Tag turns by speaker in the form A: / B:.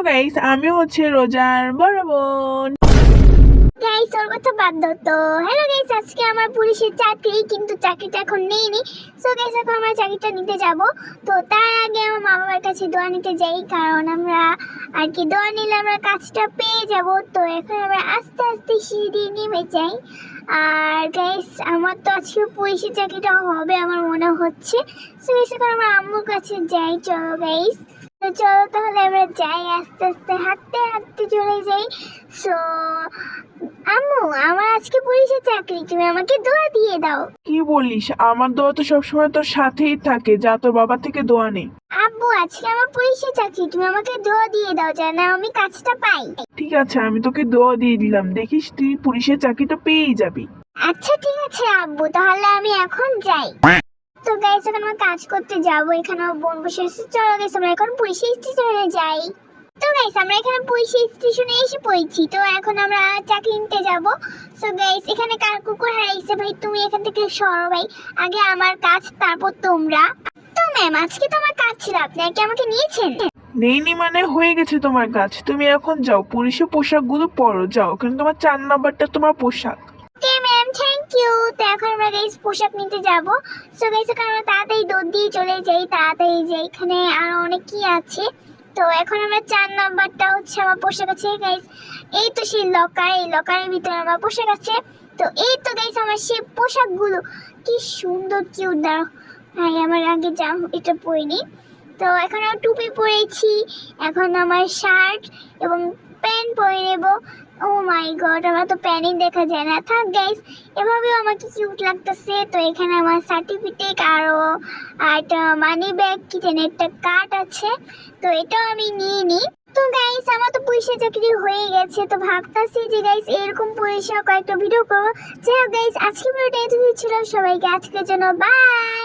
A: Guys, আমি হচ্ছে রোজার বড় বোন।
B: গাইস ওর কথা বাদ দাও তো। হ্যালো গাইস, আজকে আমার পুলিশের চাকরি, কিন্তু চাকরিটা এখন নেইনি। সো গাইস এখন আমরা চাকরিটা নিতে যাব। তো তার আগে আমার মা বাবার কাছে দোয়া নিতে যাই, কারণ আমরা আর কি দোয়া নিলে আমরা কাজটা পেয়ে যাব। তো এখন আমরা আস্তে আস্তে সিঁড়ি দিয়ে নেমে যাই। আর গাইস আমার তো আজকে পুলিশের চাকরিটা হবে আমার মনে হচ্ছে। সো গাইস এখন আমরা আম্মুর কাছে যাই। চলো গাইস, তো চলো তাহলে আমরা যাই, আস্তে আস্তে হাঁটতে হাঁটতে চলে যাই। সো আম্মু, আমার আজকে পুলিশের চাকরি, তুমি আমাকে দোয়া দিয়ে দাও।
A: কি বলিস? আমার দোয়া তো সবসময় তোর সাথেই থাকে, যা তোর বাবা থেকে দোয়া নেই।
B: আব্বু, আজকে আমার পুলিশের চাকরি, তুমি আমাকে দোয়া দিয়ে দাও যেন আমি কাজটা পাই।
A: ঠিক আছে, আমি তোকে দোয়া দিয়ে দিলাম, দেখিস তুই পুলিশের চাকরিটা পেয়েই যাবি।
B: আচ্ছা ঠিক আছে আব্বু, তাহলে আমি এখন যাই। তো গাইস এখন আমরা কাজ করতে যাবো, এখানে আমার বোন বসে আছে। চলো গাইস আমরা এখন পুলিশের স্টেশনে যাই। তো গাইস আমরা এখানে পুলিশের স্টেশনে এসে পড়েছি। তো এখন আমরা চাকরি নিতে যাবো। সো গাইস এখানে কার কুকুর হারাইছে? ভাই তুমি এখান থেকে সরো ভাই, আগে আমার কাজ তারপর তোমরা। তো ম্যাম আজকে তোমার কাজ ছিল, আপনি কি আমাকে নিয়েছেন?
A: নেইনি মানে হয়ে গেছে তোমার কাজ, তুমি এখন যাও পুলিশের পোশাকগুলো পরো, যাও, কারণ তোমার 4 নাম্বারটা তোমার পোশাক।
B: Okay ma'am, thank you. তো এখন আমরা গাইস পোশাক নিতে যাব। সো গাইস এখন আমরা তাড়াতাড়ি দৌড় দিয়ে চলে যাই, তাড়াতাড়ি যাই, এখানে আরো অনেক কি আছে। তো এখন আমরা 4 নাম্বারটা হচ্ছে আমার পোশাক আছে গাইস। এই তো সেই লকার, এই লকারের ভিতরে আমার পোশাক আছে। তো এই তো গাইস আমার সেই পোশাকগুলো, কি সুন্দর কিউট। দাঁড়াও ভাই, আমার আগে এটা পরিনি। তো এখন আমি টুপি পরেছি, এখন আমার শার্ট এবং প্যান্ট পরে নেবো। ও মাই গড, আমার তো প্যান্টই দেখা যায় না। থাক গাইস, এভাবেও আমাকে কিউট লাগতেছে। তো এখানে আমার সার্টিফিকেট আরও একটা মানি ব্যাগ, কি যেন একটা কার্ড আছে, তো এটাও আমি নিয়ে নিই। তো গাইস আমার তো পুলিশের চাকরি হয়ে গেছে। তো ভাবতাছি যে গাইস এরকম পুলিশের কয়েকটা ভিডিও করবো। যাই হোক গাইস, আজকে ভিডিওটা এতটুকুই ছিল। সবাইকে আজকের জন্য বাই।